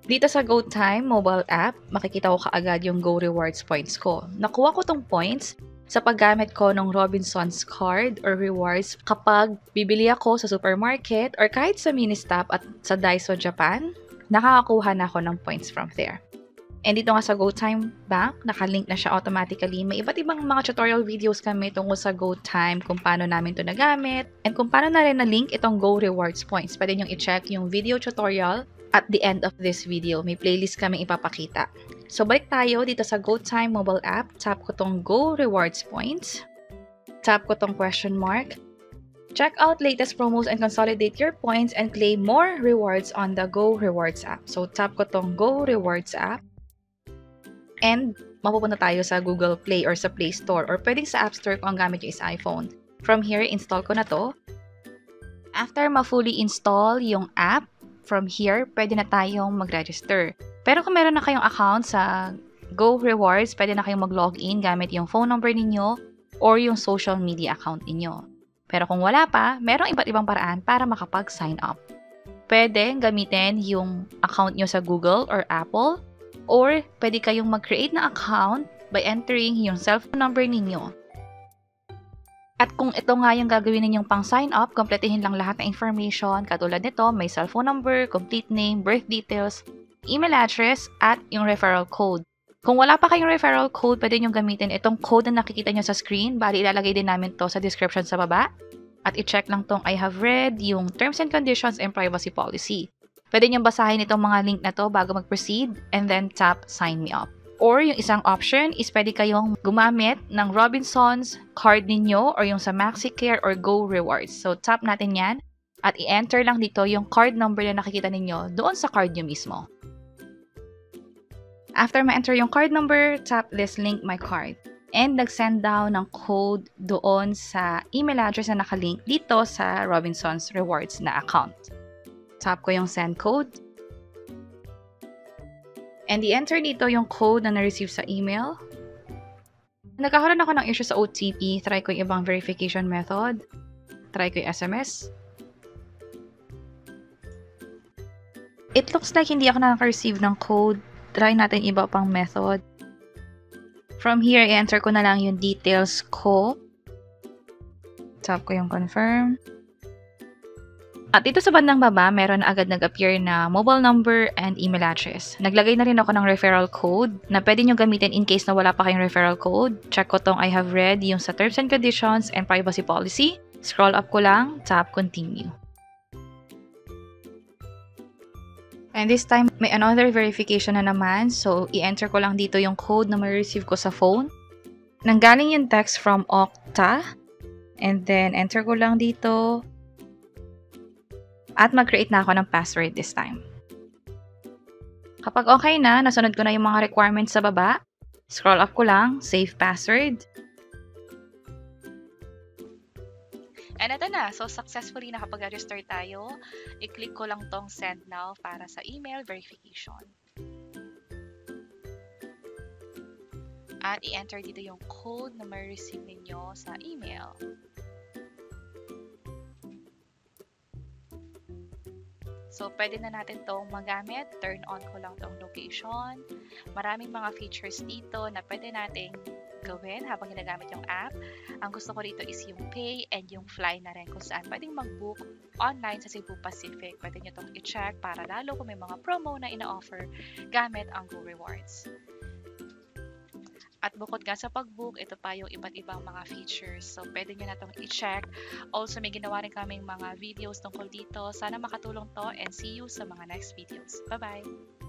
Dito sa GoTime mobile app, makikita ko kaagad yung Go Rewards points ko. Nakuha ko tong points sa paggamit ko ng Robinsons card or rewards kapag bibili ako sa supermarket or kahit sa Ministop at sa Daiso Japan, nakakakuha na ako ng points from there. And dito nga sa GoTime Bank, nakalink na siya automatically. May iba't ibang mga tutorial videos kami tungkol sa GoTime, kung paano namin ito nagamit, and kung paano na rin na-link itong Go Rewards points. Pwede nyo i-check yung video tutorial at the end of this video. May playlist kami ipapakita. So, balik tayo dito sa GoTime mobile app. Tap ko tong Go Rewards points. Tap ko tong question mark. Check out latest promos and consolidate your points and claim more rewards on the Go Rewards app. So, tap ko tong Go Rewards app. And mapupunta tayo sa Google Play or sa Play Store or pwedeng sa App Store kung ang gamit nyo is iPhone. From here, install ko na to. After ma-fully install yung app, from here, pwede na tayong mag-register. Pero kung meron na kayong account sa Go Rewards, pwede na kayong mag-login gamit yung phone number ninyo or yung social media account ninyo. Pero kung wala pa, merong iba't ibang paraan para makapag-sign up. Pwede gamitin yung account nyo sa Google or Apple, or pwede kayong mag-create ng account by entering yung cellphone number ninyo. At kung ito nga yung gagawin ninyong pang sign up, kompletuhin lang lahat ng information. Katulad nito, may cellphone number, complete name, birth details, email address, at yung referral code. Kung wala pa kayong referral code, pwede nyo gamitin itong code na nakikita nyo sa screen. Bali, ilalagay din namin to sa description sa baba. At i-check lang tong I have read, yung terms and conditions and privacy policy. Pwede nyo basahin itong mga link na to bago mag-proceed and then tap sign me up. Or yung isang option is pwede kayong gumamit ng Robinsons card ninyo or yung sa MaxiCare or Go Rewards. So tap natin yan at i-enter lang dito yung card number na nakikita ninyo doon sa card nyo mismo. After ma-enter yung card number, tap this link my card. And nag-send down ng code doon sa email address na nakalink dito sa Robinsons Rewards na account. Tap ko yung send code. And i-enter dito yung code na na-receive sa email. Nagkakaroon ako ng issue sa OTP. Try ko yung ibang verification method. Try ko yung SMS. It looks like hindi ako nakaka-receive ng code. Try natin iba pang method. From here, i-enter ko na lang yung details ko. Tap ko yung confirm. At dito sa bandang baba, meron na agad nag-appear na mobile number and email address. Naglagay na rin ako ng referral code na pwede nyo gamitin in case na wala pa kayong referral code. Check ko tong I have read yung sa terms and conditions and privacy policy. Scroll up ko lang, tap continue. And this time, may another verification na naman. So, i-enter ko lang dito yung code na ma-receive ko sa phone. Nanggaling yung text from Okta. And then, enter ko lang dito. At mag-create na ako ng password this time. Kapag okay na, nasunod ko na yung mga requirements sa baba. Scroll up ko lang, save password. And ito na, so successfully nakapag-register tayo. I-click ko lang tong send now para sa email verification. At i-enter dito yung code na ma-receive ninyo sa email. So, pwede na natin itong magamit. Turn on ko lang itong location. Maraming mga features dito na pwede nating gawin habang ginagamit yung app. Ang gusto ko dito is yung pay and yung fly na rin kung saan pwedeng mag-book online sa Cebu Pacific. Pwede nyo itong i-check para lalo kung may mga promo na ina-offer gamit ang Go Rewards. At bukod nga sa pag-book, ito pa yung iba't ibang mga features. So, pwede nyo na itong i-check. Also, may ginawa rin kaming mga videos tungkol dito. Sana makatulong to and see you sa mga next videos. Bye-bye!